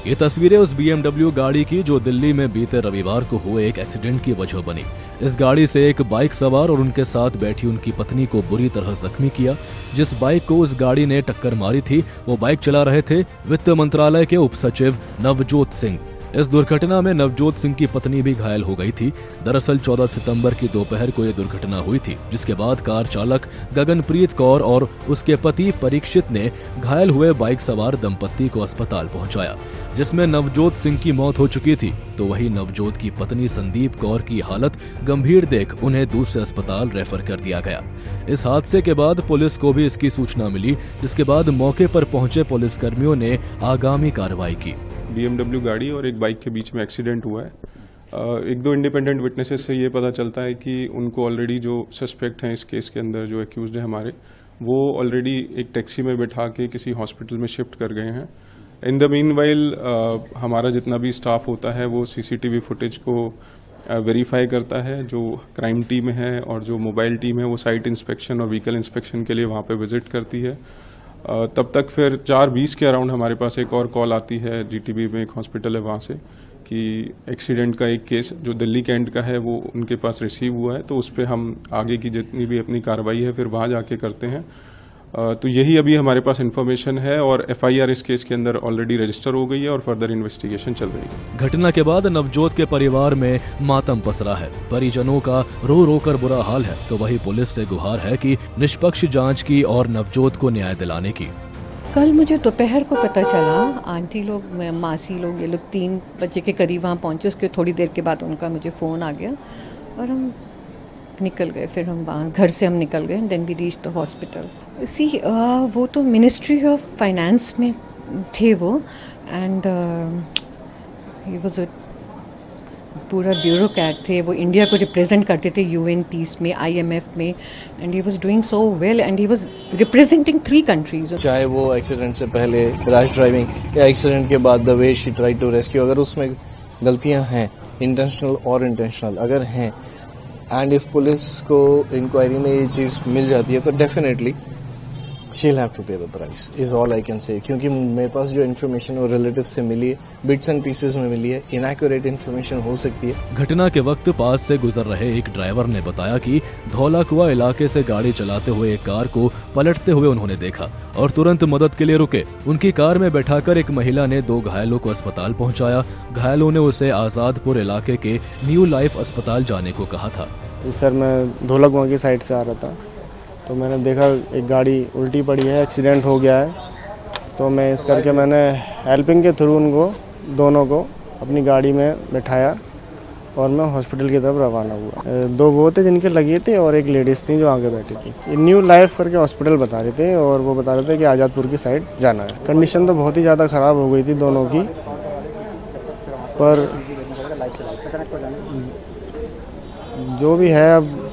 ये तस्वीरें उस BMW गाड़ी की जो दिल्ली में बीते रविवार को हुए एक एक्सीडेंट की वजह बनी। इस गाड़ी से एक बाइक सवार और उनके साथ बैठी उनकी पत्नी को बुरी तरह जख्मी किया। जिस बाइक को उस गाड़ी ने टक्कर मारी थी वो बाइक चला रहे थे वित्त मंत्रालय के उप सचिव नवजोत सिंह। इस दुर्घटना में नवजोत सिंह की पत्नी भी घायल हो गई थी। दरअसल 14 सितंबर की दोपहर को यह दुर्घटना हुई थी, जिसके बाद कार चालक गगनप्रीत कौर और उसके पति परीक्षित ने घायल हुए बाइक सवार दंपत्ति को अस्पताल पहुंचाया, जिसमें नवजोत सिंह की मौत हो चुकी थी। तो वही नवजोत की पत्नी संदीप कौर की हालत गंभीर देख उन्हें दूसरे अस्पताल रेफर कर दिया गया। इस हादसे के बाद पुलिस को भी इसकी सूचना मिली, जिसके बाद मौके पर पहुंचे पुलिसकर्मियों ने आगामी कार्रवाई की। BMW गाड़ी और एक बाइक के बीच में एक्सीडेंट हुआ है। एक दो इंडिपेंडेंट विटनेसेस से ये पता चलता है कि उनको ऑलरेडी जो सस्पेक्ट हैं इस केस के अंदर, जो एक्यूज्ड है हमारे, वो ऑलरेडी एक टैक्सी में बैठा के किसी हॉस्पिटल में शिफ्ट कर गए हैं। इन द मीनवाइल हमारा जितना भी स्टाफ होता है वो CCTV फुटेज को वेरीफाई करता है। जो क्राइम टीम है और जो मोबाइल टीम है वो साइट इंस्पेक्शन और व्हीकल इंस्पेक्शन के लिए वहाँ पे विजिट करती है। तब तक फिर 4:20 के अराउंड हमारे पास एक और कॉल आती है, GTB में एक हॉस्पिटल है वहाँ से, कि एक्सीडेंट का एक केस जो दिल्ली कैंट का है वो उनके पास रिसीव हुआ है। तो उस पर हम आगे की जितनी भी अपनी कार्रवाई है फिर वहाँ जाके करते हैं। तो यही अभी हमारे पास इन्फॉर्मेशन है और FIR इस केस के अंदर ऑलरेडी रजिस्टर हो गई है और फर्दर इन्वेस्टिगेशन चल रही है। घटना के बाद नवजोत के परिवार में मातम पसरा है। परिजनों का रो रो कर बुरा हाल है। तो वही पुलिस से गुहार है कि निष्पक्ष जांच की और नवजोत को न्याय दिलाने की। कल मुझे दोपहर को पता चला, आंटी लोग, मासी लोग, ये लोग 3 बजे के करीब वहाँ पहुँचे। उसके थोड़ी देर के बाद उनका मुझे फ़ोन आ गया और हम निकल गए। फिर हम वहाँ घर से हम निकल गए। Then we reach the hospital. See वो तो मिनिस्ट्री ऑफ फाइनेंस में थे वो, एंड ही वाज अ पूरा ब्यूरोक्रेट थे। वो इंडिया को रिप्रेजेंट करते थे UN पीस में, IMF में, and he was doing so well and he was representing 3 countries. चाहे वो एक्सीडेंट से पहले रैश ड्राइविंग या एक्सीडेंट के बाद the way she try to rescue, अगर उसमें गलतियां हैं, इंटेंशनल और इंटेंशनल अगर हैं, एंड इफ पुलिस को इंक्वायरी में ये चीज मिल जाती है तो definitely she will have to pay the price, is all I can say. क्योंकि मेरे पास जो इन्फॉर्मेशन और रिलेटिव से मिली है, बिट्स एंड पीसेस में मिली है, इनएक्यूरेट इन्फॉर्मेशन हो सकती है। घटना के वक्त पास से गुजर रहे एक ड्राइवर ने बताया कि धौलाकुआ इलाके से गाड़ी चलाते हुए एक कार को पलटते हुए उन्होंने देखा और तुरंत मदद के लिए रुके। उनकी कार में बैठाकर एक महिला ने 2 घायलों को अस्पताल पहुंचाया। घायलों ने उसे आजादपुर इलाके के न्यू लाइफ अस्पताल जाने को कहा था। सर, मैं धौलाकुआ की साइड से आ रहा था तो मैंने देखा एक गाड़ी उल्टी पड़ी है, एक्सीडेंट हो गया है। तो मैं इस करके मैंने हेल्पिंग के थ्रू उनको दोनों को अपनी गाड़ी में बैठाया और मैं हॉस्पिटल की तरफ रवाना हुआ। 2 वो थे जिनके लगे थे और एक लेडीज़ थी जो आगे बैठी थी। न्यू लाइफ करके हॉस्पिटल बता रहे थे और वो बता रहे थे कि आज़ादपुर की साइड जाना है। कंडीशन तो बहुत ही ज़्यादा ख़राब हो गई थी दोनों की, पर जो भी है अब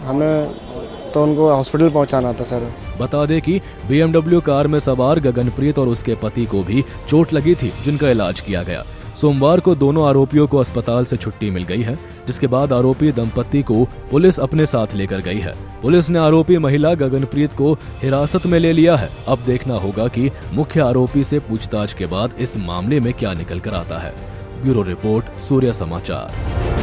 हमें तो उनको हॉस्पिटल पहुंचाना था सर। बता दें कि BMW कार में सवार गगनप्रीत और उसके पति को भी चोट लगी थी, जिनका इलाज किया गया। सोमवार को दोनों आरोपियों को अस्पताल से छुट्टी मिल गई है, जिसके बाद आरोपी दंपत्ति को पुलिस अपने साथ लेकर गई है। पुलिस ने आरोपी महिला गगनप्रीत को हिरासत में ले लिया है। अब देखना होगा कि मुख्य आरोपी से पूछताछ के बाद इस मामले में क्या निकल कर आता है। ब्यूरो रिपोर्ट, सूर्य समाचार।